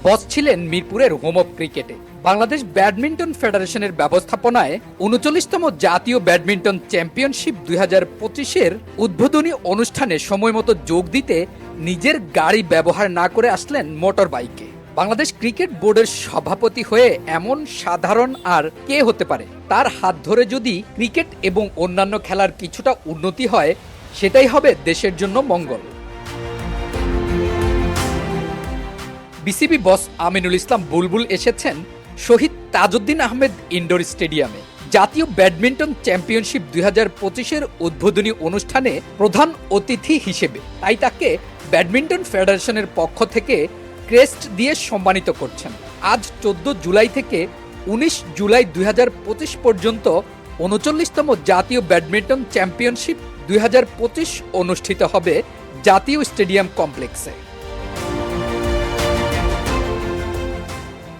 বস ছিলেন মিরপুরের home of ক্রিকেটে। বাংলাদেশ ব্যাডমিন্টন ফেডারেশনের ব্যবস্থাপনায় ৩৯তম জাতীয় ব্যাডমিন্টন চ্যাম্পিয়নশিপ ২০২৫-এর উদ্বোধনী অনুষ্ঠানে সময়মতো যোগ দিতে নিজের গাড়ি ব্যবহার না করে আসলেন মোটর বাইকে। বাংলাদেশ ক্রিকেট বোর্ডের সভাপতি হয়ে এমন সাধারণ আর কে হতে পারে? তার হাত ধরে যদি ক্রিকেট এবং অন্যান্য খেলার কিছুটা উন্নতি হয়, সেটাই হবে দেশের জন্য মঙ্গল। বিসিবি বস আমিনুল ইসলাম বুলবুল এসেছেন শহীদ তাজউদ্দিন আহমেদ ইনডোর স্টেডিয়ামে জাতীয় ব্যাডমিন্টন চ্যাম্পিয়নশিপ ২০২৫-এর উদ্বোধনী অনুষ্ঠানে প্রধান অতিথি হিসেবে। তাই তাকে ব্যাডমিন্টন ফেডারেশনের পক্ষ থেকে ক্রেস্ট দিয়ে সম্মানিত করছেন। আজ ১৪ জুলাই থেকে ১৯ জুলাই ২০২৫ পর্যন্ত ৩৯তম জাতীয় ব্যাডমিন্টন চ্যাম্পিয়নশিপ ২০২৫ অনুষ্ঠিত হবে জাতীয় স্টেডিয়াম কমপ্লেক্সে।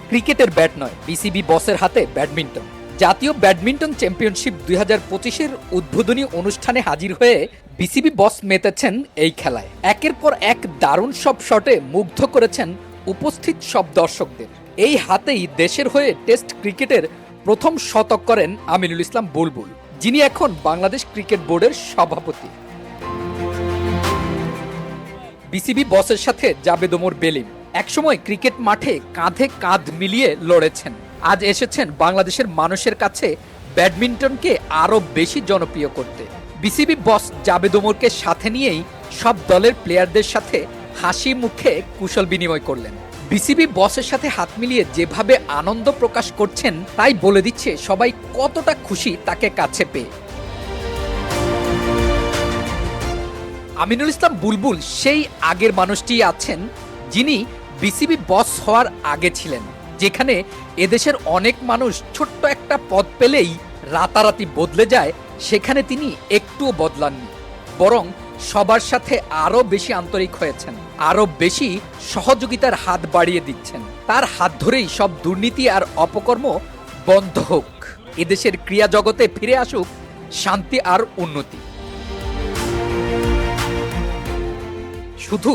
ক্রিকেটের ব্যাট নয়, বিসিবি বসের হাতে ব্যাডমিন্টন। জাতীয় ব্যাডমিন্টন চ্যাম্পিয়নশিপ ২০২৫-এর উদ্বোধনী অনুষ্ঠানে হাজির হয়ে বিসিবি বস মেতেছেন এই খেলায়। একের পর এক দারুণ সব শটে মুগ্ধ করেছেন উপস্থিত সব দর্শকদের। এই হাতেই দেশের হয়ে টেস্ট ক্রিকেটের প্রথম শতক করেন আমিনুল ইসলাম বুলবুল, যিনি এখন বাংলাদেশ ক্রিকেট বোর্ডের সভাপতি। বিসিবি বসের সাথে জাবেদ ওমর বেলিম একসময় ক্রিকেট মাঠে কাঁধে কাঁধ মিলিয়ে লড়েছেন। আজ এসেছেন বাংলাদেশের মানুষের কাছে ব্যাডমিন্টনকে আরও বেশি জনপ্রিয় করতে। বিসিবি বস জাবেদ ওমরকে সাথে নিয়েই সব দলের প্লেয়ারদের সাথে হাসি মুখে কুশল বিনিময় করলেন। বিসিবি বসের সাথে হাত মিলিয়ে যেভাবে আনন্দ প্রকাশ করছেন, তাই বলে দিচ্ছে সবাই কতটা খুশি তাকে কাছে পেয়ে। আমিনুল ইসলাম বুলবুল সেই আগের মানুষটি আছেন যিনি বিসিবি বস হওয়ার আগে ছিলেন, যেখানে এদেশের অনেক মানুষ ছোট্ট একটা পদ পেলেই রাতারাতি বদলে যায়। সেখানে তিনি একটুও বদলাননি, বরং সবার সাথে আরও বেশি আন্তরিক হয়েছেন, আরও বেশি সহযোগিতার হাত বাড়িয়ে দিচ্ছেন। তার হাত ধরেই সব দুর্নীতি আর অপকর্ম বন্ধ হোক, এদেশের ক্রীড়া জগতে ফিরে আসুক শান্তি আর উন্নতি। শুধু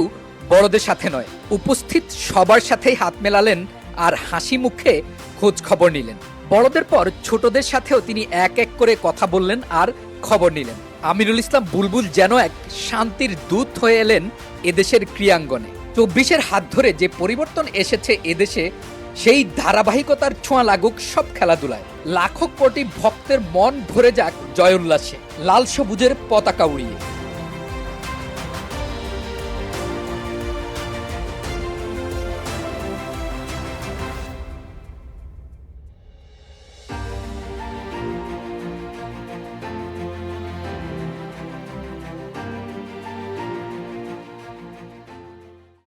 বড়দের সাথে নয়, উপস্থিত সবার সাথেই হাত মেলালেন আর হাসি মুখে খোঁজ খবর নিলেন। বড়দের পর ছোটদের সাথেও তিনি এক এক করে কথা বললেন আর খবর নিলেন। আমিনুল ইসলাম বুলবুল যেন এক শান্তির দূত হয়ে এলেন এদেশের ক্রীড়াঙ্গনে। ২৪-এর হাত ধরে যে পরিবর্তন এসেছে এদেশে, সেই ধারাবাহিকতার ছোঁয়া লাগুক সব খেলাধুলায়। লাখো কোটি ভক্তের মন ভরে যাক জয়োল্লাসে, লাল সবুজের পতাকা উড়িয়ে।